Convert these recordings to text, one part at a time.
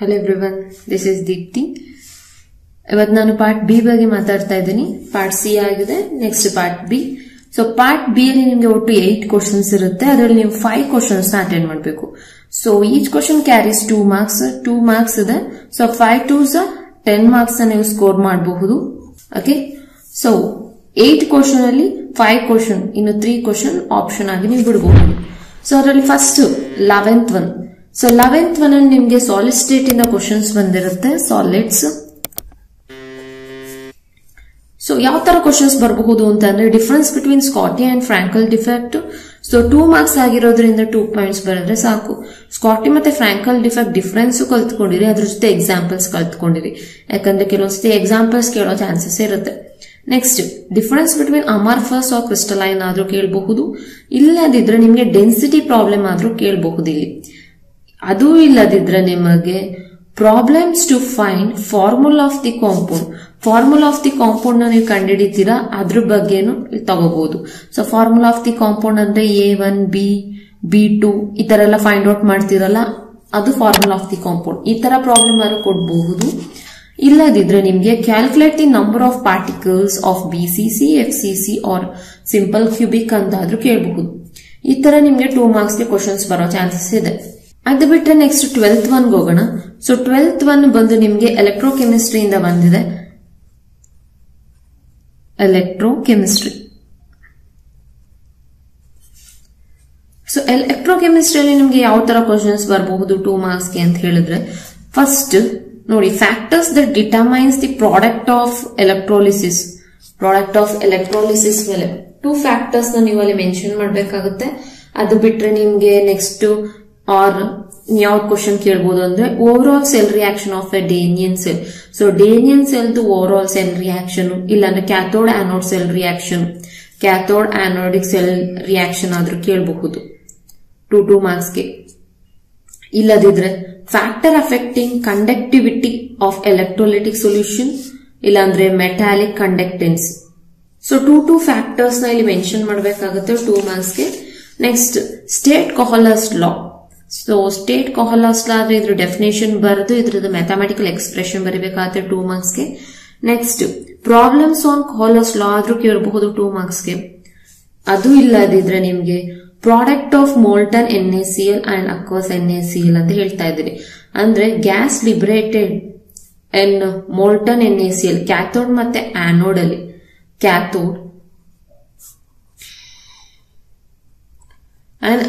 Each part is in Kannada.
Hello everyone, this is Deepti. ಇವತ್ತು ನಾನು ಪಾರ್ಟ್ ಬಿ ಬಗ್ಗೆ ಮಾತಾಡ್ತಾ ಇದ್ದೀನಿ. ಪಾರ್ಟ್ ಸಿ ಆಗಿದೆ, next part B. So part B ಅಲ್ಲಿ ನಿಮಗೆ ಒಟ್ಟು 8 ಕ್ವಶನ್ಸ್ ಇರುತ್ತೆ. ಅದರಲ್ಲಿ ನೀವು 5 ಕ್ವಶನ್ಸ್ ಅಟೆಂಡ್ ಮಾಡಬೇಕು. So each question carries 2 marks. 2 marks ಇದೆ. ಸೊ 5 2s 10 ಮಾರ್ಕ್ಸ್ ನೀವು ಸ್ಕೋರ್ ಮಾಡಬಹುದು. ಓಕೆ, ಸೊ 8 ಕ್ವಶನ್ ಅಲ್ಲಿ 5 ಕ್ವಶನ್, ಇನ್ನು 3 ಕ್ವಶನ್ ಆಪ್ಷನ್ ಆಗಿ ನೀವು ಬಿಡಬಹುದು. ಸೊ ಅದರಲ್ಲಿ first 11th one. So 11th one ಅಲ್ಲಿ ನಿಮಗೆ ಸಾಲಿಡ್ ಸ್ಟೇಟ್ ಇಂದ ಕ್ವಶನ್ಸ್ ಬಂದಿರುತ್ತೆ. ಸಾಲಿಡ್ಸ್. ಸೊ ಯಾವ ತರ ಕ್ವಶನ್ಸ್ ಬರಬಹುದು ಅಂತಂದ್ರೆ, difference between Schottky and Frenkel defect. So 2 marks ಆಗಿರೋದ್ರಿಂದ 2 ಪಾಯಿಂಟ್ಸ್ ಬರೆದ್ರೆ ಸಾಕು. ಸ್ಕಾಟಿ ಮತ್ತೆ ಫ್ರಾಂಕಲ್ ಡಿಫೆಕ್ಟ್ ಡಿಫರೆನ್ಸ್ ಕಲ್ತ್ಕೊಂಡಿರಿ, ಅದ್ರ ಜೊತೆ ಎಕ್ಸಾಂಪಲ್ಸ್ ಕಲ್ತ್ಕೊಂಡಿರಿ. ಯಾಕಂದ್ರೆ ಕೆಲವೊಂದ್ಸತಿ ಎಕ್ಸಾಂಪಲ್ಸ್ ಕೇಳೋ ಚಾನ್ಸಸ್ ಇರುತ್ತೆ. Next, difference between amorphous or crystalline ಆದ್ರೂ ಕೇಳಬಹುದು. ಇಲ್ಲದಿದ್ರೆ ನಿಮ್ಗೆ ಡೆನ್ಸಿಟಿ ಪ್ರಾಬ್ಲಮ್ ಆದ್ರೂ ಕೇಳಬಹುದು. ಇಲ್ಲಿ ಅದು ಇಲ್ಲದಿದ್ರೆ ನಿಮಗೆ problems to find formula of the compound. Formula of the compound ನ ನೀವು ಕಂಡುಹಿಡಿತೀರಾ, ಅದ್ರ ಬಗ್ಗೆನು ತಗೋಬಹುದು. So formula of the compound ಅಂದ್ರೆ A1 B2 ಈ ತರ ಎಲ್ಲ ಫೈಂಡ್ ಔಟ್ ಮಾಡ್ತಿರಲ್ಲ, ಅದು ಫಾರ್ಮುಲಾ ಆಫ್ ದಿ ಕಾಂಪೌಂಡ್. ಈ ತರ ಪ್ರಾಬ್ಲಮ್ ಆದ್ರೂ ಕೊಡಬಹುದು. ಇಲ್ಲದಿದ್ರೆ ನಿಮ್ಗೆ calculate the number of particles of BCC FCC or simple cubic ಅಂತಾದ್ರೂ ಕೇಳಬಹುದು. ಈ ತರ ನಿಮ್ಗೆ 2 ಮಾರ್ಕ್ಸ್ ಗೆ ಕ್ವಶನ್ಸ್ ಬರೋ ಚಾನ್ಸಸ್ ಇದೆ. ಅದು ಬಿಟ್ರೆ ನೆಕ್ಸ್ಟ್ 12th ಒನ್ ಹೋಗೋಣ. ಸೊ 12th ಒನ್ ಬಂದು ನಿಮ್ಗೆ ಎಲೆಕ್ಟ್ರೋಕೆಮಿಸ್ಟ್ರಿಯಿಂದ ಬಂದಿದೆ. ಎಲೆಕ್ಟ್ರೋಕೆಮಿಸ್ಟ್ರಿ. ಸೊ ಎಲೆಕ್ಟ್ರೋಕೆಮಿಸ್ಟ್ರಿಯಲ್ಲಿ ನಿಮ್ಗೆ ಯಾವ ತರ ಕ್ವಶನ್ಸ್ ಬರಬಹುದು 2 ಮಾರ್ಕ್ಸ್ ಗೆ ಅಂತ ಹೇಳಿದ್ರೆ, ಫಸ್ಟ್ ನೋಡಿ, factors that determines the product of electrolysis. Product of electrolysis ಮೇಲೆ 2 ಫ್ಯಾಕ್ಟರ್ಸ್ ನ ನೀವು ಅಲ್ಲಿ ಮೆನ್ಷನ್ ಮಾಡಬೇಕಾಗುತ್ತೆ. ಅದು ಬಿಟ್ರೆ ನಿಮ್ಗೆ ನೆಕ್ಸ್ಟ್ ಆರ್ ಯಾವ್ದು ಕ್ವಶನ್ ಕೇಳಬಹುದು ಅಂದ್ರೆ, overall cell reaction of a Daniell cell. So Daniell cell overall cell reaction, ಇಲ್ಲಾಂದ್ರೆ cathode anode cell reaction, cathode anodic cell reaction ಆದ್ರೂ ಕೇಳಬಹುದು 2 ಮಾರ್ಕ್ಸ್ ಗೆ. ಇಲ್ಲದಿದ್ರೆ factor affecting conductivity of electrolytic solution, ಇಲ್ಲಾಂದ್ರೆ ಮೆಟಾಲಿಕ್ ಕಂಡಕ್ಟೆನ್ಸ್. ಸೊ 2 ಫ್ಯಾಕ್ಟರ್ಸ್ ನ ಇಲ್ಲಿ ಮೆನ್ಷನ್ ಮಾಡಬೇಕಾಗುತ್ತೆ 2 ಮಾರ್ಕ್ಸ್ ಗೆ. Next, state Kohlrausch law. So state Kohlrausch law ಆದ್ರೆ ಇದ್ರ ಡೆಫಿನೇಷನ್ ಬರೆದು ಇದ್ರದ್ದು ಮ್ಯಾಥಮೆಟಿಕಲ್ ಎಕ್ಸ್ಪ್ರೆಷನ್ ಬರೀಬೇಕಾಗುತ್ತೆ 2 ಮಾರ್ಕ್ಸ್ ಗೆ. Next, problems on Kohlrausch law ಆದ್ರೂ ಕೇಳಬಹುದು 2 ಮಾರ್ಕ್ಸ್ ಗೆ. ಅದು ಇಲ್ಲದಿದ್ರೆ ನಿಮ್ಗೆ product of molten NaCl and aqueous NaCl ಅಂತ ಹೇಳ್ತಾ ಇದ್ದೀರಿ. ಅಂದ್ರೆ gas liberated in molten NaCl cathode ಮತ್ತೆ ಆನೋಡ್ ಅಲ್ಲಿ, ಕ್ಯಾಥೋಡ್ ಅಂಡ್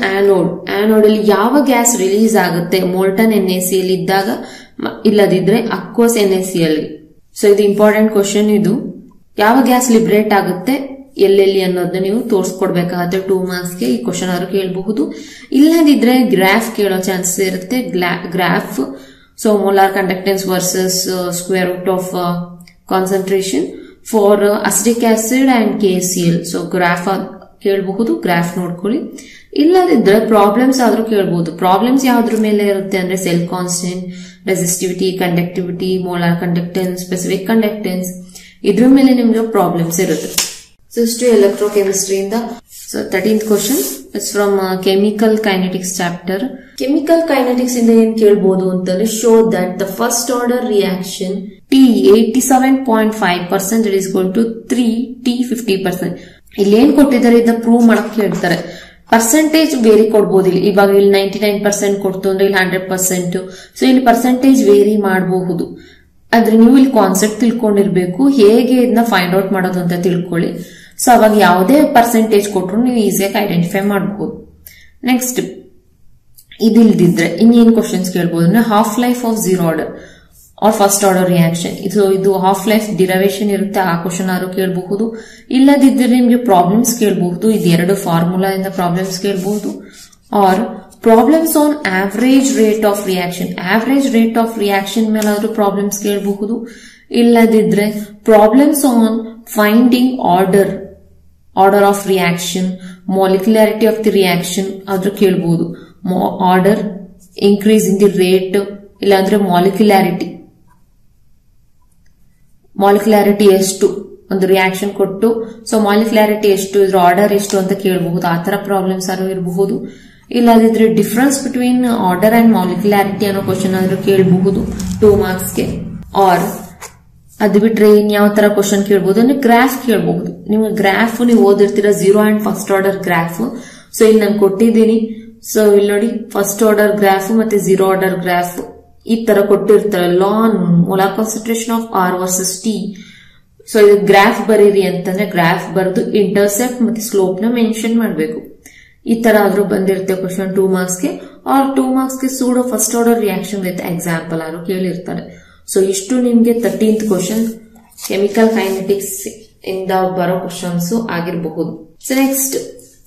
ಆನೋಡ್ ಅಲ್ಲಿ ಯಾವ ಗ್ಯಾಸ್ ರಿಲೀಸ್ ಆಗುತ್ತೆ ಮೋಲ್ಟನ್ NaCl ಇದ್ದಾಗ, ಇಲ್ಲದಿದ್ರೆ ಅಕ್ವಸ್ NaCl. ಸೊ ಇದು ಇಂಪಾರ್ಟೆಂಟ್ ಕ್ವಶನ್. ಇದು ಯಾವ ಗ್ಯಾಸ್ ಲಿಬರೇಟ್ ಆಗುತ್ತೆ ಎಲ್ಲೆಲ್ಲಿ ಅನ್ನೋದನ್ನ ನೀವು ತೋರಿಸ್ಕೊಡ್ಬೇಕಾಗುತ್ತೆ 2 ಮಾರ್ಕ್ಸ್ ಗೆ. ಈ ಕ್ವಶನ್ ಆದ್ರೂ ಕೇಳಬಹುದು. ಇಲ್ಲದಿದ್ರೆ ಗ್ರಾಫ್ ಕೇಳೋ ಚಾನ್ಸಸ್ ಇರುತ್ತೆ. Graph, so molar conductance versus square root of concentration for acetic acid and KCl. So graph ಕೇಳಬಹುದು, ಗ್ರಾಫ್ ನೋಡ್ಕೊಳ್ಳಿ. ಇಲ್ಲದಿದ್ರೆ ಪ್ರಾಬ್ಲಮ್ಸ್ ಆದ್ರೂ ಕೇಳಬಹುದು. ಪ್ರಾಬ್ಲಮ್ಸ್ ಯಾವ್ದ್ರ ಮೇಲೆ ಇರುತ್ತೆ ಅಂದ್ರೆ, cell constant, resistivity, conductivity, molar conductance, specific conductance, ಇದ್ರ ಮೇಲೆ ನಿಮ್ಗೆ ಪ್ರಾಬ್ಲಮ್ಸ್ ಇರುತ್ತೆ. ಸೊ ಇಷ್ಟು ಎಲೆಕ್ಟ್ರೋಕೆಮಿಸ್ಟ್ರಿಯಿಂದ. So 13th question it's from chemical kinetics chapter. Chemical kinetics ಇಂದ ಏನ್ ಕೇಳಬಹುದು ಅಂತಂದ್ರೆ, show that the first order reaction T 87.5% it is going to 3T 50%. ಇಲ್ಲಿ ಏನ್ ಕೊಟ್ಟಿದ್ದಾರೆ ಇದನ್ನ ಪ್ರೂವ್ ಮಾಡಕ್ ಹೇಳ್ತಾರೆ. ಪರ್ಸೆಂಟೇಜ್ ಬೇರೆ ಕೊಡ್ಬೋದು. ಇವಾಗ ಇಲ್ಲಿ 99% ಕೊಡ್ತು ಅಂದ್ರೆ ಇಲ್ಲಿ 100%. ಸೊ ಇಲ್ಲಿ ಪರ್ಸೆಂಟೇಜ್ ವೇರಿ ಮಾಡಬಹುದು. ಆದ್ರೆ ನೀವು ಇಲ್ಲಿ ಕಾನ್ಸೆಪ್ಟ್ ತಿಳ್ಕೊಂಡಿರ್ಬೇಕು, ಹೇಗೆ ಇದನ್ನ ಫೈಂಡ್ ಔಟ್ ಮಾಡೋದು ಅಂತ ತಿಳ್ಕೊಳ್ಳಿ. ಸೊ ಅವಾಗ ಯಾವುದೇ ಪರ್ಸೆಂಟೇಜ್ ಕೊಟ್ರು ನೀವು ಈಸಿಯಾಗಿ ಐಡೆಂಟಿಫೈ ಮಾಡಬಹುದು. ನೆಕ್ಸ್ಟ್, ಇದಿಲ್ದಿದ್ರೆ ಇನ್ನೇನ್ ಕ್ವಶನ್ಸ್ ಕೇಳಬಹುದು ಅಂದ್ರೆ, half life of zero order or first order reaction. ಇದು ಹಾಫ್ ಲೈಫ್ ಡಿರೈವೇಶನ್ ಇರುತ್ತೆ, ಆ ಕ್ವಶನ್ ಆದ್ರೂ ಕೇಳಬಹುದು. ಇಲ್ಲದಿದ್ರೆ ನಿಮ್ಗೆ ಪ್ರಾಬ್ಲಮ್ಸ್ ಕೇಳಬಹುದು. ಇದು 2 ಫಾರ್ಮುಲಾ ಇಂದ ಪ್ರಾಬ್ಲಮ್ಸ್ ಕೇಳಬಹುದು. Or problems on average rate of reaction. Average rate of reaction ಮೇಲಾದ್ರೂ ಪ್ರಾಬ್ಲಮ್ಸ್ ಕೇಳಬಹುದು. ಇಲ್ಲದಿದ್ರೆ problems on finding order of reaction, molecularity of the reaction ಆದ್ರೂ ಕೇಳಬಹುದು. Order, increase in the rate, ಇಲ್ಲಾಂದ್ರೆ ಮಾಲಿಕ್ಯುಲಾರಿಟಿ ಎಷ್ಟು, ಒಂದು ರಿಯಾಕ್ಷನ್ ಕೊಟ್ಟು ಸೊ ಮಾಲಿಕ್ಯುಲಾರಿಟಿ ಎಷ್ಟು, ಇದ್ರ ಆರ್ಡರ್ ಎಷ್ಟು ಅಂತ ಕೇಳಬಹುದು. ಆ ತರ ಪ್ರಾಬ್ಲಮ್ಸ್ ಆದ್ರೂ ಇರಬಹುದು. ಇಲ್ಲದಿದ್ರೆ ಡಿಫರೆನ್ಸ್ ಬಿಟ್ವೀನ್ ಆರ್ಡರ್ ಅಂಡ್ ಮಾಲಿಕ್ಯುಲಾರಿಟಿ ಅನ್ನೋ ಕ್ವಶನ್ ಆದ್ರೂ ಕೇಳಬಹುದು 2 ಮಾರ್ಕ್ಸ್ಗೆ. ಆರ್ ಅದು ಬಿಟ್ರೆ ಇನ್ ಯಾವ ತರ ಕ್ವಶನ್ ಕೇಳಬಹುದು ಅಂದ್ರೆ ಗ್ರಾಫ್ ಕೇಳಬಹುದು. ನಿಮ್ಗೆ ಗ್ರಾಫ್ ನೀವು ಓದಿರ್ತೀರ 0 and first order graph. So ಇಲ್ಲಿ ನಾನು ಕೊಟ್ಟಿದ್ದೀನಿ. ಸೊ ಇಲ್ಲಿ ನೋಡಿ ಫಸ್ಟ್ ಆರ್ಡರ್ ಗ್ರಾಫ್ ಮತ್ತೆ 0 ಆರ್ಡರ್ ಗ್ರಾಫ್ ಈ ತರ ಕೊಟ್ಟಿರ್ತಾರೆ. Ln molar concentration of R versus T. So ಇದು ಗ್ರಾಫ್ ಬರೀರಿ ಅಂತಂದ್ರೆ ಗ್ರಾಫ್ ಬರೆದು ಇಂಟರ್ಸೆಪ್ಟ್ ಮತ್ತೆ ಸ್ಲೋಪ್ ನ ಮೆನ್ಷನ್ ಮಾಡಬೇಕು. ಈ ತರ ಆದ್ರೂ ಬಂದಿರುತ್ತೆ ಕ್ವಶನ್ 2 ಮಾರ್ಕ್ಸ್ಗೆ. ಆರ್ 2 ಮಾರ್ಕ್ಸ್ಗೆ pseudo first order reaction with example ಆದ್ರೂ ಕೇಳಿರ್ತಾರೆ. ಸೊ ಇಷ್ಟು ನಿಮ್ಗೆ 13th ಕ್ವಶನ್ ಕೆಮಿಕಲ್ ಕೈನೆಟಿಕ್ಸ್ ಇಂದ ಬರೋ ಕ್ವಶನ್ಸ್ ಆಗಿರಬಹುದು. ಸೊ ನೆಕ್ಸ್ಟ್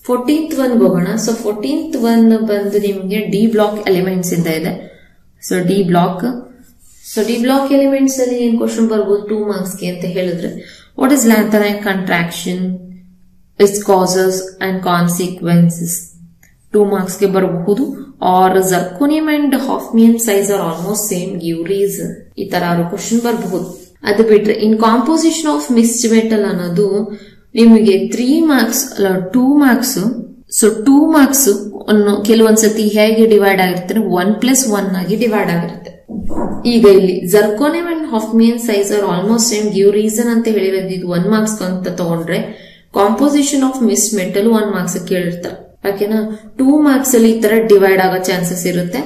14th ಒನ್ ಹೋಗೋಣ. ಸೊ 14th ಒನ್ ಬಂದು ನಿಮ್ಗೆ ಡಿ ಬ್ಲಾಕ್ ಎಲಿಮೆಂಟ್ಸ್ ಇಂದ ಇದೆ. ಸೊ ಡಿ ಬ್ಲಾಕ್ ಎಲಿಮೆಂಟ್ಸ್ ಅಲ್ಲಿ ಏನ್ ಕ್ವಶನ್ ಬರ್ಬೋದು 2 ಮಾರ್ಕ್ಸ್ಗೆ ಅಂತ ಹೇಳಿದ್ರೆ, what is lanthanide contraction, its causes and consequences 2 ಮಾರ್ಕ್ಸ್ಗೆ ಬರಬಹುದು. Or zirconium and hafnium size are almost same, give reason. ಈ ತರ ಕ್ವಶನ್ ಬರಬಹುದು. ಅದು ಬಿಟ್ರೆ in composition of mixed metal ಅನ್ನೋದು ನಿಮಗೆ 3 ಮಾರ್ಕ್ಸ್ ಅಲ್ಲ 2 ಮಾರ್ಕ್ಸ್. ಸೊ 2 ಮಾರ್ಕ್ಸ್ ಕೆಲವೊಂದ್ಸತಿ ಹೇಗೆ ಡಿವೈಡ್ ಆಗಿರ್ತಾರೆ 1+1 ಆಗಿ ಡಿವೈಡ್ ಆಗಿರುತ್ತೆ. ಈಗ ಇಲ್ಲಿ zirconium and hafnium size are almost same, give reason ಅಂತ ಹೇಳಿರೋದು ಇದು 1 ಮಾರ್ಕ್ಸ್ ಅಂತ ತಗೊಂಡ್ರೆ, composition of mixed metal 1 marks ಕೇಳಿರ್ತಾರೆ. ಓಕೆನಾ. 2 ಮಾರ್ಕ್ಸ್ ಅಲ್ಲಿ ಈ ತರ ಡಿವೈಡ್ ಆಗೋ ಚಾನ್ಸಸ್ ಇರುತ್ತೆ.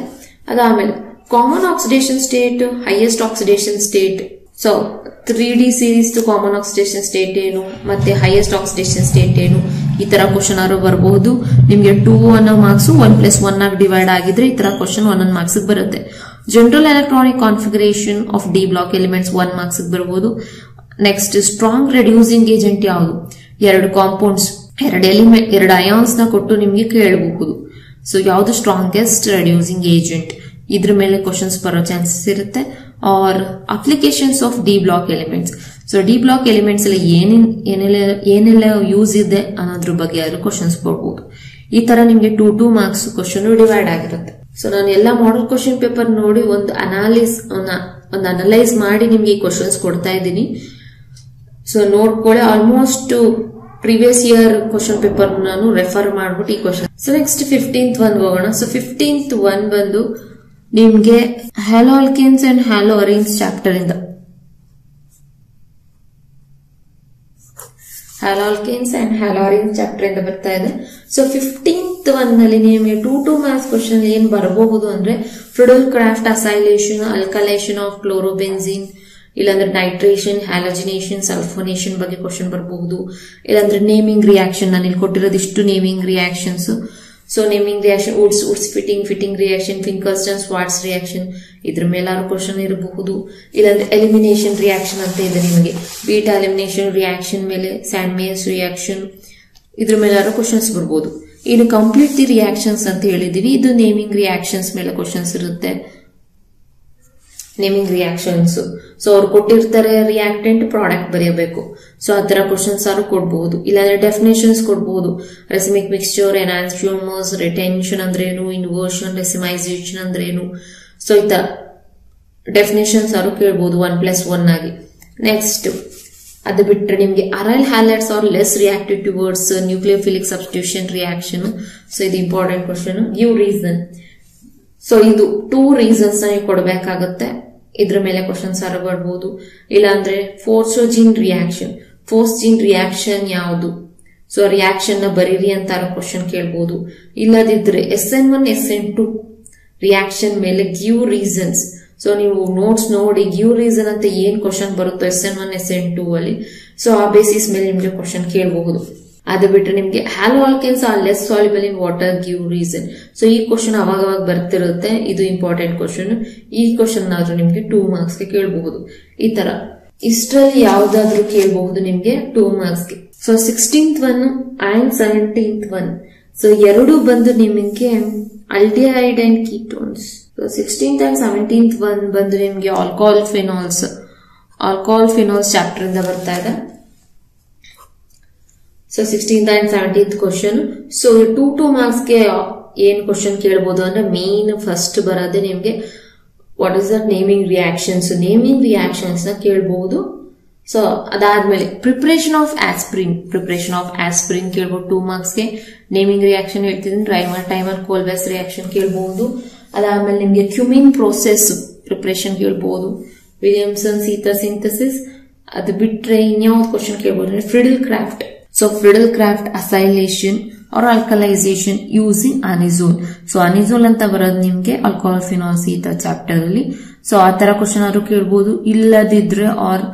ಅದಾದ್ಮೇಲೆ common oxidation state, highest oxidation state. So 3D series common oxidation state ಏನು ಮತ್ತೆ ಹೈಯೆಸ್ಟ್ ಆಕ್ಸಿಡೇಷನ್ ಸ್ಟೇಟ್ ಏನು, ಈ ತರ ಕ್ವಶನ್ ಆದ್ರೂ ಬರಬಹುದು. ನಿಮ್ಗೆ 2 ಅನ್ನೋ ಮಾರ್ಕ್ಸ್ 1+1 ಆಗಿ ಡಿವೈಡ್ ಆಗಿದ್ರೆ ಈ ತರ ಕ್ವಶನ್ 1 ಮಾರ್ಕ್ಸ್ ಬರುತ್ತೆ. General electronic configuration of d block elements 1 marks ಬರಬಹುದು. ನೆಕ್ಸ್ಟ್ ಸ್ಟ್ರಾಂಗ್ ರೆಡ್ಯೂಸಿಂಗ್ ಏಜೆಂಟ್ ಯಾವುದು, 2 ಕಾಂಪೌಂಡ್ಸ್ 2 ಅಯಾನ್ಸ್ ನ ಕೊಟ್ಟು ನಿಮ್ಗೆ ಕೇಳಬಹುದು. ಸೊ ಯಾವ್ದು ಸ್ಟ್ರಾಂಗೆಸ್ಟ್ ರೆಡ್ಯೂಸಿಂಗ್ ಏಜೆಂಟ್, ಇದ್ರ ಮೇಲೆ ಕ್ವಶನ್ಸ್ ಬರೋ ಚಾನ್ಸಸ್ ಇರುತ್ತೆ. Or applications of d block elements. So d block elements ಅಲ್ಲಿ ಏನೆಲ್ಲ ಯೂಸ್ ಇದೆ ಅನ್ನೋದ್ರ ಬಗ್ಗೆ ಯಾರು ಕ್ವಶನ್ಸ್ ಕೊಡಬಹುದು. ಈ ತರ ನಿಮ್ಗೆ 2 ಮಾರ್ಕ್ಸ್ ಕ್ವಶನ್ ಡಿವೈಡ್ ಆಗಿರುತ್ತೆ. ಸೊ ನಾನು ಎಲ್ಲಾ ಮಾಡಲ್ ಕ್ವಶನ್ ಪೇಪರ್ ನೋಡಿ ಒಂದು ಅನಲೈಸ್ ಮಾಡಿ ನಿಮ್ಗೆ ಈ ಕ್ವಶನ್ಸ್ ಕೊಡ್ತಾ ಇದ್ದೀನಿ. ಸೊ ನೋಡ್ಕೊಳ್ಳಿ. Almost previous year question paper ನಾನು ರೆಫರ್ ಮಾಡ್ಬಿಟ್ಟು ಈ question. So next 15th one ಹೋಗೋಣ. ಸೊ 15th ಒನ್ ಬಂದು ನಿಮ್ಗೆ ಹ್ಯಾಲೋಆಲ್ಕೇನ್ಸ್ ಅಂಡ್ ಹ್ಯಾಲೋಅರೀನ್ಸ್ ಚಾಪ್ಟರ್ ಇಂದ ಬರ್ತಾ ಇದೆ. ಸೊ 15th ಒನ್ ನಲ್ಲಿ ನಿಮಗೆ 2 ಮಾರ್ಕ್ಸ್ ಕ್ವಶನ್ ಏನ್ ಬರಬಹುದು ಅಂದ್ರೆ, ಫ್ರಿಡಲ್ ಕ್ರಾಫ್ಟ್ ಅಸೈಲೇಷನ್, ಅಲ್ಕಲೇಷನ್ ಆಫ್ ಕ್ಲೋರೋಬೆನ್ಸಿನ್, ಇಲ್ಲಾಂದ್ರೆ ನೈಟ್ರೇಷನ್, ಹ್ಯಾಲೋಜಿನೇಷನ್, ಸಲ್ಫೋನೇಷನ್ ಬಗ್ಗೆ ಕ್ವಶನ್ ಬರಬಹುದು. ಇಲ್ಲಾಂದ್ರೆ ನೇಮಿಂಗ್ ರಿಯಾಕ್ಷನ್, ನಾನು ಇಲ್ಲಿ ಕೊಟ್ಟಿರೋದು ಇಷ್ಟು naming reactions. So naming reaction Wurtz Fittig reaction, Finkelstein Swarts reaction, ಇದ್ರ ಮೇಲಾರು ಕ್ವಶನ್ ಇರಬಹುದು. ಇಲ್ಲಾಂದ್ರೆ ಎಲಿಮಿನೇಷನ್ ರಿಯಾಕ್ಷನ್ ಅಂತ ಇದೆ ನಿಮಗೆ, ಬೀಟಾ ಎಲಿಮಿನೇಷನ್ ರಿಯಾಕ್ಷನ್ ಮೇಲೆ ಸ್ಯಾಂಡ್ಮೇಸ್ ರಿಯಾಕ್ಷನ್, ಇದ್ರ ಮೇಲಾರು ಕ್ವಶನ್ಸ್ ಬರ್ಬೋದು. ಇನ್ನು ಕಂಪ್ಲೀಟ್ ದಿ ರಿಯಾಕ್ಷನ್ಸ್ ಅಂತ ಹೇಳಿದೀವಿ, ಇದು ನೇಮಿಂಗ್ ರಿಯಾಕ್ಷನ್ಸ್ ಮೇಲೆ ಕ್ವಶನ್ಸ್ ಇರುತ್ತೆ. ನೇಮಿಂಗ್ ರಿಯಾಕ್ಷನ್ಸ್, ಸೊ ಅವ್ರು ಕೊಟ್ಟಿರ್ತಾರೆ ರಿಯಾಕ್ಟೆಂಟ್ ಪ್ರಾಡಕ್ಟ್ ಬರೆಯಬೇಕು. ಸೊ ಆ ತರ ಕ್ವಶನ್ಸ್ ಆದ್ರೂ ಕೊಡಬಹುದು. ಇಲ್ಲಾಂದ್ರೆ ಡೆಫಿನೇಷನ್ಸ್ ಕೊಡಬಹುದು. ರೆಸಿಮಿಕ್ ಮಿಕ್ಸ್ಚರ್, ಎನಾನ್ಸ್ಯೂಮರ್ಸ್, ರಿಟೆನ್ಷನ್ ಅಂದ್ರೇನು, ಇನ್ವರ್ಷನ್, ರೆಸಿಮೈಸೇಷನ್ ಅಂದ್ರೇನು. ಸೊ ಈ ತರ ಡೆಫಿನೇಷನ್ಸ್ ಆದ್ರೂ ಕೇಳಬಹುದು 1+1 ಆಗಿ. ನೆಕ್ಸ್ಟ್ ಅದು ಬಿಟ್ರೆ ನಿಮ್ಗೆ aryl halides are less reactive towards nucleophilic substitution reaction. So ಇದು important question. Give reason. So ಇದು 2 ರೀಸನ್ಸ್ ನೀವು ಕೊಡಬೇಕಾಗುತ್ತೆ. ಇದ್ರ ಮೇಲೆ ಕ್ವಶನ್ಸ್ ಬರಬಹುದು. ಇಲ್ಲಾಂದ್ರೆ ಫೋರ್ಸೋಜಿನ್ ರಿಯಾಕ್ಷನ್ ಯಾವುದು, ಸೊ ರಿಯಾಕ್ಷನ್ ನ ಬರೀರಿ ಅಂತ ಕ್ವಶನ್ ಕೇಳಬಹುದು. ಇಲ್ಲದಿದ್ರೆ SN1 SN2 ರಿಯಾಕ್ಷನ್ ಮೇಲೆ ಗಿವ್ ರೀಸನ್ಸ್. ಸೊ ನೀವು ನೋಟ್ಸ್ ನೋಡಿ ಗಿವ್ ರೀಸನ್ ಅಂತ ಏನ್ ಕ್ವಶನ್ ಬರುತ್ತೋ SN1 SN2 ಅಲ್ಲಿ, ಸೊ ಆ ಬೇಸಿಸ್ ಮೇಲೆ ನಿಮ್ಗೆ ಕ್ವಶನ್ ಕೇಳಬಹುದು. ಅದು ಬಿಟ್ರೆ ನಿಮ್ಗೆ haloalkanes are less soluble in water, give reason. So ಈ ಕ್ವಶನ್ ಅವಾಗ ಬರ್ತಿರುತ್ತೆ. ಇದು ಇಂಪಾರ್ಟೆಂಟ್ ಕ್ವಶನ್. ಈ ಕ್ವಶನ್ ಆದ್ರೂ ನಿಮ್ಗೆ 2 ಮಾರ್ಕ್ಸ್ಗೆ ಕೇಳಬಹುದು. ಈ ತರ ಇಷ್ಟರಲ್ಲಿ ಯಾವ್ದಾದ್ರು ಕೇಳಬಹುದು ನಿಮ್ಗೆ 2 ಮಾರ್ಕ್ಸ್ಗೆ. So 16th one and 17th one, so 2 ಬಂದು ನಿಮಗೆ aldehyde and ketones. So 16th and 17th one ಬಂದು ನಿಮ್ಗೆ ಆಲ್ಕೋಹಾಲ್ ಫಿನಾಲ್ಸ್ ಚಾಪ್ಟರ್ ಇಂದ ಬರ್ತಾ ಇದೆ. So 16th and 17th question. So 2 ಮಾರ್ಕ್ಸ್ಗೆ ಏನ್ ಕ್ವಶನ್ ಕೇಳಬಹುದು ಅಂದ್ರೆ, ಮೇನ್ ಫಸ್ಟ್ ಬರೋದೇ ನಿಮ್ಗೆ what is that naming reactions ನ ಕೇಳಬಹುದು. ಸೊ ಅದಾದ್ಮೇಲೆ ಪ್ರಿಪರೇಷನ್ ಆಫ್ ಆಸ್ಪಿರಿನ್ ಕೇಳ್ಬೋದು 2 ಮಾರ್ಕ್ಸ್ಗೆ. ನೇಮಿಂಗ್ ರಿಯಾಕ್ಷನ್ ಹೇಳ್ತಿದ್ದೀನಿ, ರೈಮರ್ ಟೈಮರ್ ಕೋಲ್ಬ್ಯಾಸ್ ರಿಯಾಕ್ಷನ್ ಕೇಳ್ಬಹುದು. ಅದಾದ್ಮೇಲೆ ನಿಮ್ಗೆ ಕ್ಯುಮಿನ್ ಪ್ರೋಸೆಸ್ ಪ್ರಿಪರೇಷನ್ ಕೇಳ್ಬಹುದು, ವಿಲಿಯಮ್ಸನ್ ಈಥರ್ ಸಿಂಥಸಿಸ್. ಅದು ಬಿಟ್ರೆ ಇನ್ಯಾವ್ದು ಕ್ವಶನ್ ಕೇಳ್ಬೋದು, Friedel Crafts. So Friedel Crafts acylation or alkalisation using anisole. So anisole ಅಂತ ಬರೋದು ನಿಮ್ಗೆ ಆಲ್ಕೋಹಾಲ್ ಫಿನಾಲ್ಸ್ ಈಥರ್ ಚಾಪ್ಟರ್ ಅಲ್ಲಿ. ಸೊ ಆ ತರ ಕ್ವಶನ್ ಆದ್ರೂ ಕೇಳ್ಬೋದು. ಇಲ್ಲದಿದ್ರೆ or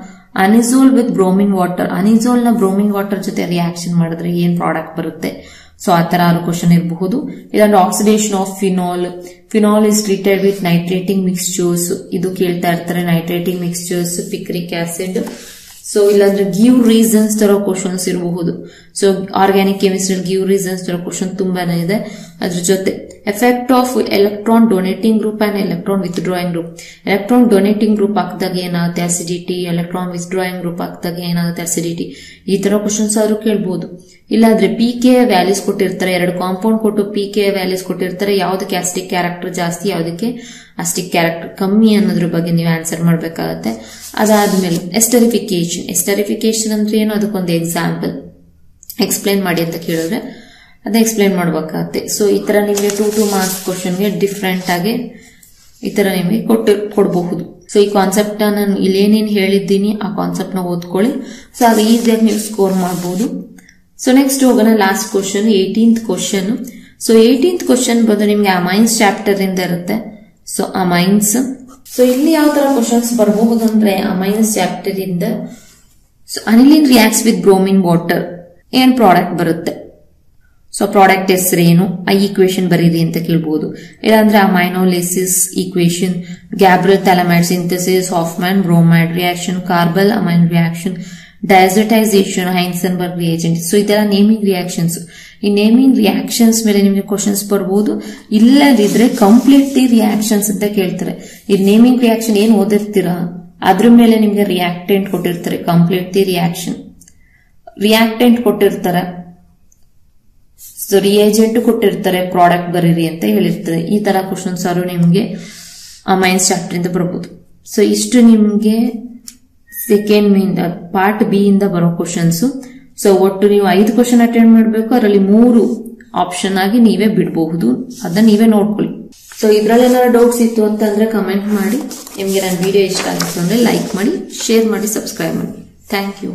anisole with bromine water, anisole ನ ಬ್ರೋಮಿನ್ ವಾಟರ್ ಜೊತೆ ರಿಯಾಕ್ಷನ್ ಮಾಡಿದ್ರೆ ಏನ್ ಪ್ರಾಡಕ್ಟ್ ಬರುತ್ತೆ. ಸೊ ಆ ತರ ಕ್ವಶನ್ ಇರಬಹುದು. ಇದಂದ್ರೆ oxidation of phenol is treated with nitrating mixtures, ಇದು ಕೇಳ್ತಾ ಇರ್ತಾರೆ. Nitrating mixtures, picric acid. So ಇಲ್ಲಾಂದ್ರೆ ಗಿವ್ ರೀಸನ್ಸ್ ತರ ಕ್ವಶನ್ಸ್ ಇರಬಹುದು. So organic chemistry give reasons ತರ ಕ್ವಶನ್ ತುಂಬಾನೇ ಇದೆ. ಅದ್ರ ಜೊತೆ effect of electron donating group and electron withdrawing group. Electron donating group ಹಾಕಿದಾಗ ಏನಾಗುತ್ತೆ ಅಸಿಡಿಟಿ, ಎಲೆಕ್ಟ್ರಾನ್ ವಿತ್ಡ್ರಾಯಿಂಗ್ ಗ್ರೂಪ್ ಹಾಕಿದಾಗ ಏನಾಗುತ್ತೆ ಅಸಿಡಿಟಿ. ಈ ತರ ಕ್ವಶನ್ಸ್ ಆದ್ರೂ ಕೇಳ್ಬಹುದು. ಇಲ್ಲಾಂದ್ರೆ ಪಿಕೆ ವ್ಯಾಲ್ಯೂಸ್ ಕೊಟ್ಟಿರ್ತಾರೆ, 2 ಕಾಂಪೌಂಡ್ ಕೊಟ್ಟು ಪಿಕೆ ವ್ಯಾಲ್ಯೂಸ್ ಕೊಟ್ಟಿರ್ತಾರೆ, ಯಾವ್ದಕ್ಕೆ ಆಸಿಡಿಕ್ ಕ್ಯಾರೆಕ್ಟರ್ ಜಾಸ್ತಿ, ಯಾವ್ದಕ್ಕೆ ಅಸಿಡಿಕ್ ಕ್ಯಾರೆಕ್ಟರ್ ಕಮ್ಮಿ ಅನ್ನೋದ್ರ ಬಗ್ಗೆ ನೀವು ಆನ್ಸರ್ ಮಾಡ್ಬೇಕಾಗತ್ತೆ. ಅದಾದ್ಮೇಲೆ ಎಸ್ಟರಿಫಿಕೇಶನ್ ಅಂದ್ರೆ ಏನು, ಅದಕ್ಕೊಂದು ಎಕ್ಸಾಂಪಲ್ ಎಕ್ಸ್ಪ್ಲೈನ್ ಮಾಡಿ ಅಂತ ಕೇಳಿದ್ರೆ ಅದೇ ಎಕ್ಸ್ಪ್ಲೈನ್ ಮಾಡ್ಬೇಕಾಗತ್ತೆ. ಸೊ ಈ ತರ ನಿಮಗೆ 2 ಮಾರ್ಕ್ಸ್ ಕ್ವಶನ್ಗೆ ಡಿಫ್ರೆಂಟ್ ಆಗಿ ಈ ತರ ನಿಮಗೆ ಕೊಡಬಹುದು. ಸೊ ಈ ಕಾನ್ಸೆಪ್ಟ್ ನಾನು ಇಲ್ಲೇನೇನು ಹೇಳಿದ್ದೀನಿ ಆ ಕಾನ್ಸೆಪ್ಟ್ ನ ಓದ್ಕೊಳ್ಳಿ. ಸೊ ಅದು ಈಸಿಯಾಗಿ ನೀವು ಸ್ಕೋರ್ ಮಾಡಬಹುದು. ಸೊ ನೆಕ್ಸ್ಟ್ ಹೋಗೋಣ last question, 18th question. So 18th question ಬಂದು ನಿಮ್ಗೆ ಅಮೈನ್ಸ್ ಚಾಪ್ಟರ್ ಇಂದ ಇರುತ್ತೆ. ಸೊ ಅಮೈನ್ಸ್, ಸೊ ಇಲ್ಲಿ ಯಾವ ತರ ಕ್ವಶನ್ಸ್ ಬರಬಹುದು ಅಂದ್ರೆ ಅಮೈನ್ಸ್ ಚಾಪ್ಟರ್ ಇಂದ so aniline reacts with bromine water ಏನ್ ಪ್ರಾಡಕ್ಟ್ ಬರುತ್ತೆ. ಸೊ ಪ್ರಾಡಕ್ಟ್ ಹೆಸರೇನು, ಆ ಈಕ್ವೇಶನ್ ಬರೀರಿ ಅಂತ ಕೇಳಬಹುದು. ಇಲ್ಲಾಂದ್ರೆ aminolysis equation, Gabriel phthalimide synthesis, Hofmann bromide reaction, carbylamine reaction, diazotisation, Hinsberg reagent. So ಇದೆಲ್ಲ ನೇಮಿಂಗ್ ರಿಯಾಕ್ಷನ್ಸ್. ಈ ನೇಮಿಂಗ್ ರಿಯಾಕ್ಷನ್ಸ್ ಮೇಲೆ ನಿಮಗೆ ಕ್ವಶನ್ಸ್ ಬರ್ಬೋದು. ಇಲ್ಲದಿದ್ರೆ ಕಂಪ್ಲೀಟ್ಲಿ ರಿಯಾಕ್ಷನ್ಸ್ ಅಂತ ಕೇಳ್ತಾರೆ. ಈ ನೇಮಿಂಗ್ ರಿಯಾಕ್ಷನ್ ಏನ್ ಓದಿರ್ತೀರಾ ಅದ್ರ ಮೇಲೆ ನಿಮ್ಗೆ ರಿಯಾಕ್ಟೆಂಟ್ ಕೊಟ್ಟಿರ್ತಾರೆ. ಕಂಪ್ಲೀಟ್ಲಿ ರಿಯಾಕ್ಟೆಂಟ್ ಕೊಟ್ಟಿರ್ತಾರೆ, ಸೊ ರಿಯೇಜೆಂಟ್ ಕೊಟ್ಟಿರ್ತಾರೆ, ಪ್ರಾಡಕ್ಟ್ ಬರೀರಿ ಅಂತ ಹೇಳಿರ್ತಾರೆ. ಈ ತರ ಕ್ವಶನ್ಸ್ ಆರು ನಿಮ್ಗೆ ಅಮೈನ್ಸ್ ಚಾಪ್ಟರ್ ಇಂದ ಬರಬಹುದು. ಸೊ ಇಷ್ಟು ನಿಮ್ಗೆ ಸೆಕೆಂಡ್ ಪಾರ್ಟ್ ಬಿ ಇಂದ ಬರೋ ಕ್ವಶನ್ಸ್. ಸೊ ಒಟ್ಟು ನೀವು 5 ಕ್ವಶನ್ ಅಟೆಂಡ್ ಮಾಡಬೇಕು. ಅದರಲ್ಲಿ 3 ಆಪ್ಷನ್ ಆಗಿ ನೀವೇ ಬಿಡಬಹುದು, ಅದನ್ನ ನೀವೇ ನೋಡ್ಕೊಳ್ಳಿ. ಸೊ ಇದ್ರಲ್ಲಿ ಏನಾದ್ರು ಡೌಟ್ಸ್ ಇತ್ತು ಅಂತಂದ್ರೆ ಕಮೆಂಟ್ ಮಾಡಿ. ನಿಮ್ಗೆ ನನ್ನ ವಿಡಿಯೋ ಇಷ್ಟ ಆಗಿತ್ತು ಅಂದ್ರೆ ಲೈಕ್ ಮಾಡಿ, ಶೇರ್ ಮಾಡಿ, ಸಬ್ಸ್ಕ್ರೈಬ್ ಮಾಡಿ. Thank you.